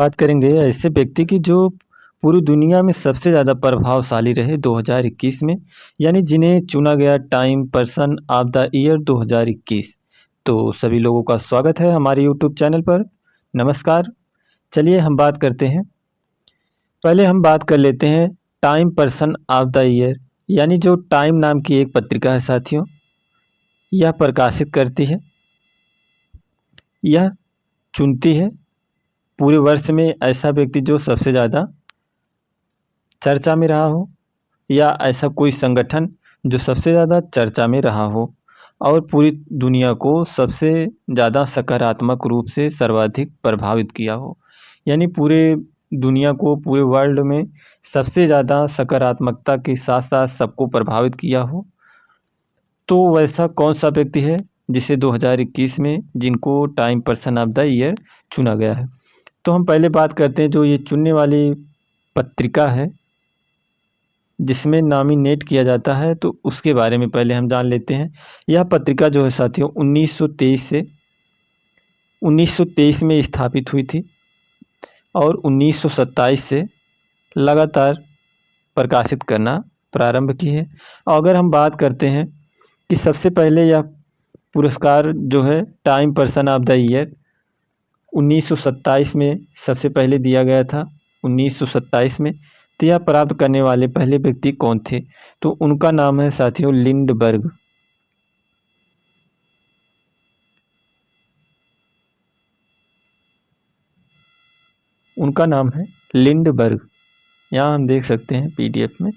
बात करेंगे ऐसे व्यक्ति की जो पूरी दुनिया में सबसे ज़्यादा प्रभावशाली रहे 2021 में, यानी जिन्हें चुना गया time person of the year 2021। तो सभी लोगों का स्वागत है हमारे यूट्यूब चैनल पर। नमस्कार। चलिए हम बात करते हैं। पहले हम बात कर लेते हैं time person of the year, यानी जो टाइम नाम की एक पत्रिका है साथियों, यह प्रकाशित करती है, यह चुनती है पूरे वर्ष में ऐसा व्यक्ति जो सबसे ज़्यादा चर्चा में रहा हो, या ऐसा कोई संगठन जो सबसे ज़्यादा चर्चा में रहा हो और पूरी दुनिया को सबसे ज़्यादा सकारात्मक रूप से सर्वाधिक प्रभावित किया हो। यानी पूरे दुनिया को, पूरे वर्ल्ड में सबसे ज़्यादा सकारात्मकता के साथ साथ सबको प्रभावित किया हो। तो वैसा कौन सा व्यक्ति है जिसे 2021 में जिनको time person of the year चुना गया है। तो हम पहले बात करते हैं जो ये चुनने वाली पत्रिका है जिसमें नॉमिनेट किया जाता है, तो उसके बारे में पहले हम जान लेते हैं। यह पत्रिका जो है साथियों 1923 में स्थापित हुई थी और 1927 से लगातार प्रकाशित करना प्रारंभ की है। और अगर हम बात करते हैं कि सबसे पहले यह पुरस्कार जो है time person of the year 1927 में सबसे पहले दिया गया था, 1927 में। तो यह प्राप्त करने वाले पहले व्यक्ति कौन थे? तो उनका नाम है साथियों लिंडबर्ग। उनका नाम है लिंडबर्ग। यहाँ हम देख सकते हैं पीडीएफ में।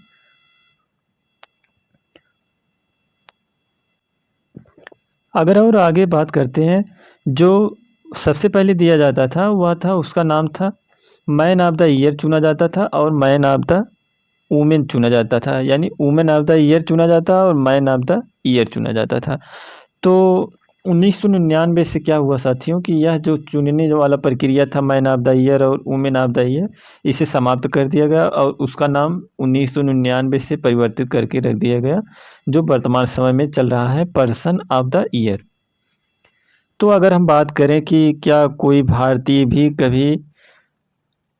अगर और आगे बात करते हैं, जो सबसे पहले दिया जाता था वह था, उसका नाम था मैन ऑफ द ईयर चुना जाता था और मैन ऑफ द वुमेन चुना जाता था। यानी वुमेन ऑफ द ईयर चुना जाता और मैन ऑफ द ईयर चुना जाता था। तो 1999 से क्या हुआ साथियों कि यह जो चुनने वाला प्रक्रिया था मैन ऑफ द ईयर और वुमेन ऑफ द ईयर, इसे समाप्त कर दिया गया और उसका नाम 1999 से परिवर्तित करके रख दिया गया, जो वर्तमान समय में चल रहा है पर्सन ऑफ द ईयर। तो अगर हम बात करें कि क्या कोई भारतीय भी कभी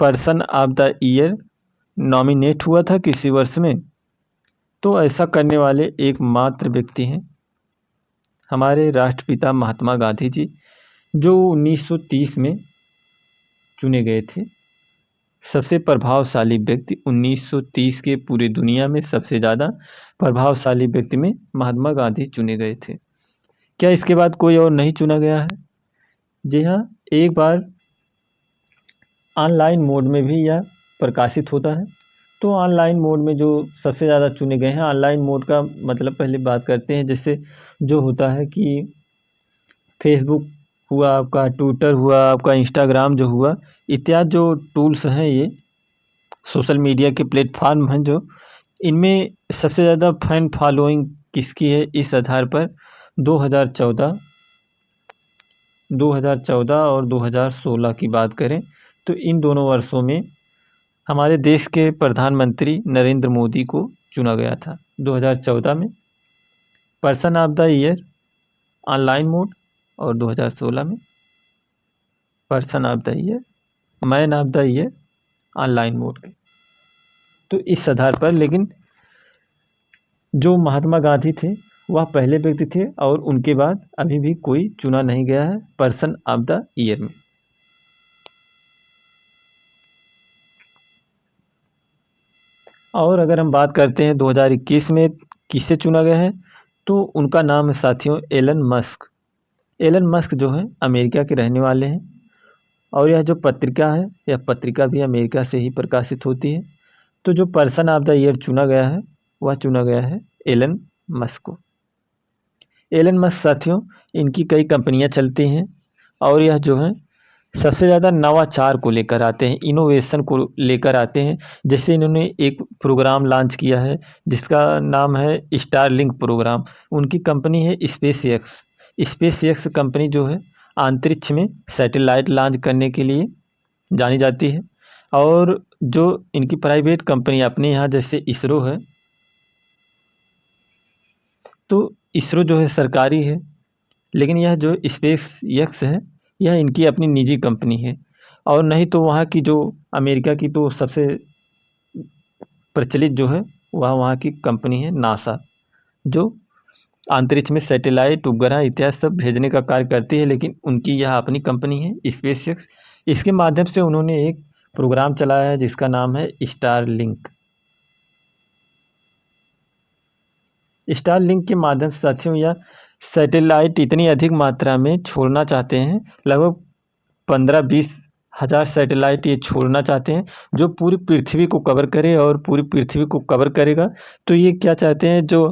person of the year nominate हुआ था किसी वर्ष में, तो ऐसा करने वाले एकमात्र व्यक्ति हैं हमारे राष्ट्रपिता महात्मा गांधी जी, जो 1930 में चुने गए थे। सबसे प्रभावशाली व्यक्ति 1930 के पूरी दुनिया में सबसे ज़्यादा प्रभावशाली व्यक्ति में महात्मा गांधी चुने गए थे। क्या इसके बाद कोई और नहीं चुना गया है? जी हाँ, एक बार ऑनलाइन मोड में भी यह प्रकाशित होता है। तो ऑनलाइन मोड में जो सबसे ज़्यादा चुने गए हैं, ऑनलाइन मोड का मतलब पहले बात करते हैं। जैसे जो होता है कि फेसबुक हुआ आपका, ट्विटर हुआ आपका, इंस्टाग्राम जो हुआ, इत्यादि जो टूल्स हैं, ये सोशल मीडिया के प्लेटफॉर्म हैं जो, इनमें सबसे ज़्यादा फैन फॉलोइंग किसकी है, इस आधार पर 2014 2014 और 2016 की बात करें तो इन दोनों वर्षों में हमारे देश के प्रधानमंत्री नरेंद्र मोदी को चुना गया था। 2014 में person of the year online mode और 2016 में person of the year, man of the year online mode के। तो इस आधार पर, लेकिन जो महात्मा गांधी थे वह पहले व्यक्ति थे और उनके बाद अभी भी कोई चुना नहीं गया है पर्सन ऑफ द ईयर में। और अगर हम बात करते हैं 2021 में किसे चुना गया है, तो उनका नाम है साथियों एलन मस्क। एलन मस्क जो है अमेरिका के रहने वाले हैं और यह जो पत्रिका है, यह पत्रिका भी अमेरिका से ही प्रकाशित होती है। तो जो पर्सन ऑफ द ईयर चुना गया है वह चुना गया है एलन मस्क को। एलन मस्क साथियों, इनकी कई कंपनियां चलती हैं और यह जो है सबसे ज़्यादा नवाचार को लेकर आते हैं, इनोवेशन को लेकर आते हैं। जैसे इन्होंने एक प्रोग्राम लॉन्च किया है जिसका नाम है स्टारलिंक प्रोग्राम। उनकी कंपनी है space x. Space x company जो है अंतरिक्ष में सैटेलाइट लॉन्च करने के लिए जानी जाती है। और जो इनकी प्राइवेट कंपनी अपने यहाँ जैसे इसरो है, तो इसरो जो है सरकारी है, लेकिन यह जो स्पेस एक्स है यह इनकी अपनी निजी कंपनी है। और नहीं तो वहाँ की जो अमेरिका की तो सबसे प्रचलित जो है वह वहाँ की कंपनी है नासा, जो अंतरिक्ष में सैटेलाइट, उपग्रह इत्यादि सब भेजने का कार्य करती है। लेकिन उनकी यह अपनी कंपनी है स्पेसएक्स। इसके माध्यम से उन्होंने एक प्रोग्राम चलाया है जिसका नाम है स्टारलिंक। स्टारलिंक के माध्यम से साथियों यह सैटेलाइट इतनी अधिक मात्रा में छोड़ना चाहते हैं, लगभग 15-20 हज़ार सैटेलाइट ये छोड़ना चाहते हैं, जो पूरी पृथ्वी को कवर करे। और पूरी पृथ्वी को कवर करेगा तो ये क्या चाहते हैं, जो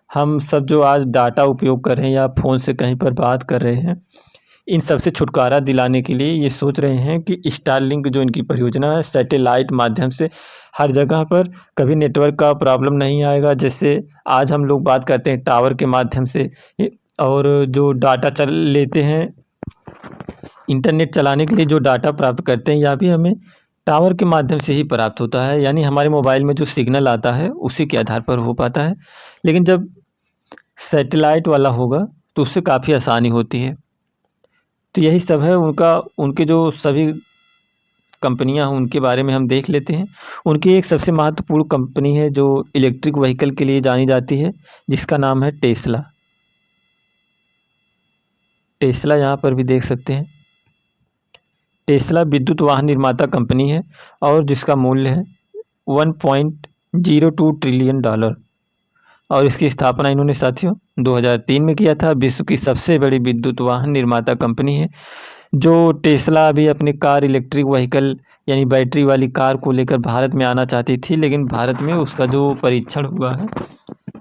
हम सब जो आज डाटा उपयोग कर रहे हैं या फ़ोन से कहीं पर बात कर रहे हैं, इन सब से छुटकारा दिलाने के लिए ये सोच रहे हैं कि स्टारलिंक जो इनकी परियोजना है, सैटेलाइट माध्यम से हर जगह पर कभी नेटवर्क का प्रॉब्लम नहीं आएगा। जैसे आज हम लोग बात करते हैं टावर के माध्यम से, और जो डाटा लेते हैं, इंटरनेट चलाने के लिए जो डाटा प्राप्त करते हैं, यह भी हमें टावर के माध्यम से ही प्राप्त होता है। यानी हमारे मोबाइल में जो सिग्नल आता है उसी के आधार पर हो पाता है। लेकिन जब सैटेलाइट वाला होगा तो उससे काफ़ी आसानी होती है। तो यही सब है उनका, उनके जो सभी कंपनियां हैं उनके बारे में हम देख लेते हैं। उनकी एक सबसे महत्वपूर्ण कंपनी है जो इलेक्ट्रिक व्हीकल के लिए जानी जाती है, जिसका नाम है टेस्ला। टेस्ला यहाँ पर भी देख सकते हैं। टेस्ला विद्युत वाहन निर्माता कंपनी है और जिसका मूल्य है $1.02 ट्रिलियन। और इसकी स्थापना इन्होंने साथियों 2003 में किया था। विश्व की सबसे बड़ी विद्युत वाहन निर्माता कंपनी है। जो टेस्ला अभी अपने कार इलेक्ट्रिक व्हीकल यानी बैटरी वाली कार को लेकर भारत में आना चाहती थी, लेकिन भारत में उसका जो परीक्षण हुआ है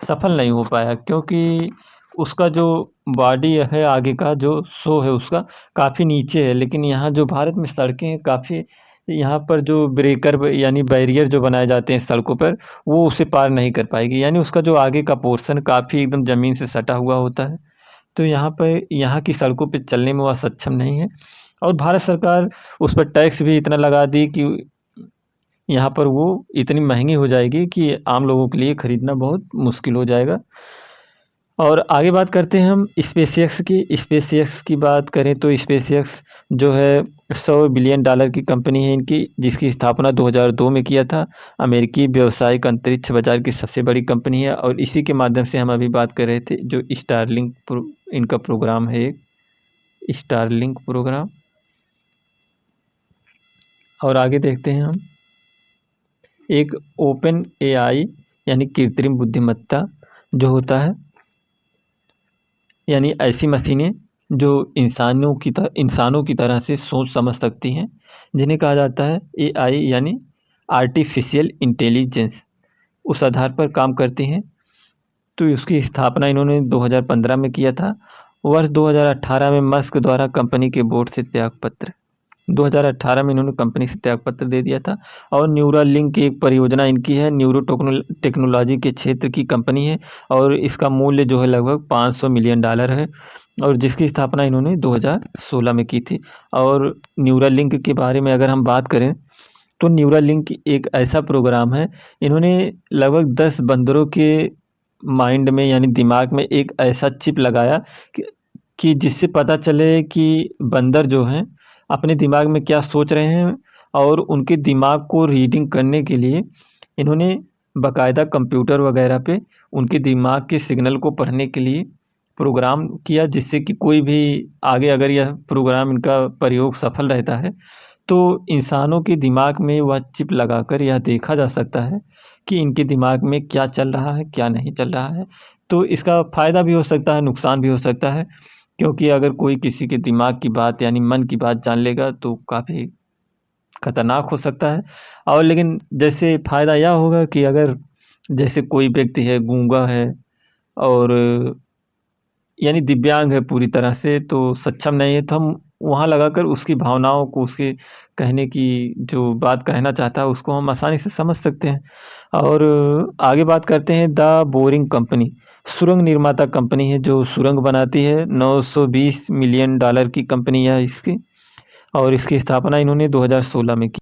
सफल नहीं हो पाया, क्योंकि उसका जो बॉडी है, आगे का जो शो है उसका काफ़ी नीचे है। लेकिन यहाँ जो भारत में सड़कें हैं काफ़ी, यहाँ पर जो ब्रेकर यानी बैरियर जो बनाए जाते हैं सड़कों पर, वो उसे पार नहीं कर पाएगी। यानी उसका जो आगे का पोर्शन काफ़ी एकदम ज़मीन से सटा हुआ होता है। तो यहाँ पर यहाँ की सड़कों पे चलने में वह सक्षम नहीं है। और भारत सरकार उस पर टैक्स भी इतना लगा दी कि यहाँ पर वो इतनी महंगी हो जाएगी कि आम लोगों के लिए खरीदना बहुत मुश्किल हो जाएगा। और आगे बात करते हैं हम स्पेसएक्स की। स्पेसएक्स की बात करें तो स्पेसएक्स जो है $100 बिलियन की कंपनी है इनकी, जिसकी स्थापना 2002 में किया था। अमेरिकी व्यावसायिक अंतरिक्ष बाजार की सबसे बड़ी कंपनी है और इसी के माध्यम से हम अभी बात कर रहे थे जो स्टारलिंक इनका प्रोग्राम है, एक स्टारलिंक प्रोग्राम। और आगे देखते हैं हम एक ओपन एआई यानी कृत्रिम बुद्धिमत्ता जो होता है, यानी ऐसी मशीनें जो इंसानों की तरह से सोच समझ सकती हैं, जिन्हें कहा जाता है एआई यानी आर्टिफिशियल इंटेलिजेंस, उस आधार पर काम करती हैं। तो उसकी स्थापना इन्होंने 2015 में किया था। वर्ष 2018 में मस्क द्वारा कंपनी के बोर्ड से त्यागपत्र 2018 में इन्होंने कंपनी से त्यागपत्र दे दिया था। और न्यूरालिंक की एक परियोजना इनकी है, न्यूरो टेक्नोलॉजी के क्षेत्र की कंपनी है और इसका मूल्य जो है लगभग $500 मिलियन है और जिसकी स्थापना इन्होंने 2016 में की थी। और न्यूरालिंक के बारे में अगर हम बात करें तो न्यूरालिंक एक ऐसा प्रोग्राम है, इन्होंने लगभग 10 बंदरों के माइंड में यानी दिमाग में एक ऐसा चिप लगाया कि जिससे पता चले कि बंदर जो हैं अपने दिमाग में क्या सोच रहे हैं। और उनके दिमाग को रीडिंग करने के लिए इन्होंने बाकायदा कंप्यूटर वगैरह पे उनके दिमाग के सिग्नल को पढ़ने के लिए प्रोग्राम किया, जिससे कि कोई भी आगे अगर यह प्रोग्राम इनका प्रयोग सफल रहता है तो इंसानों के दिमाग में वह चिप लगाकर यह देखा जा सकता है कि इनके दिमाग में क्या चल रहा है, क्या नहीं चल रहा है। तो इसका फ़ायदा भी हो सकता है, नुकसान भी हो सकता है, क्योंकि अगर कोई किसी के दिमाग की बात यानी मन की बात जान लेगा तो काफ़ी खतरनाक हो सकता है। और लेकिन जैसे फ़ायदा यह होगा कि अगर जैसे कोई व्यक्ति है, गूंगा है और यानी दिव्यांग है पूरी तरह से, तो सक्षम नहीं है, तो हम वहाँ लगाकर उसकी भावनाओं को, उसके कहने की जो बात कहना चाहता है उसको हम आसानी से समझ सकते हैं। और आगे बात करते हैं द बोरिंग कंपनी, सुरंग निर्माता कंपनी है जो सुरंग बनाती है। $920 मिलियन की कंपनी है इसकी और इसकी स्थापना इन्होंने 2016 में की।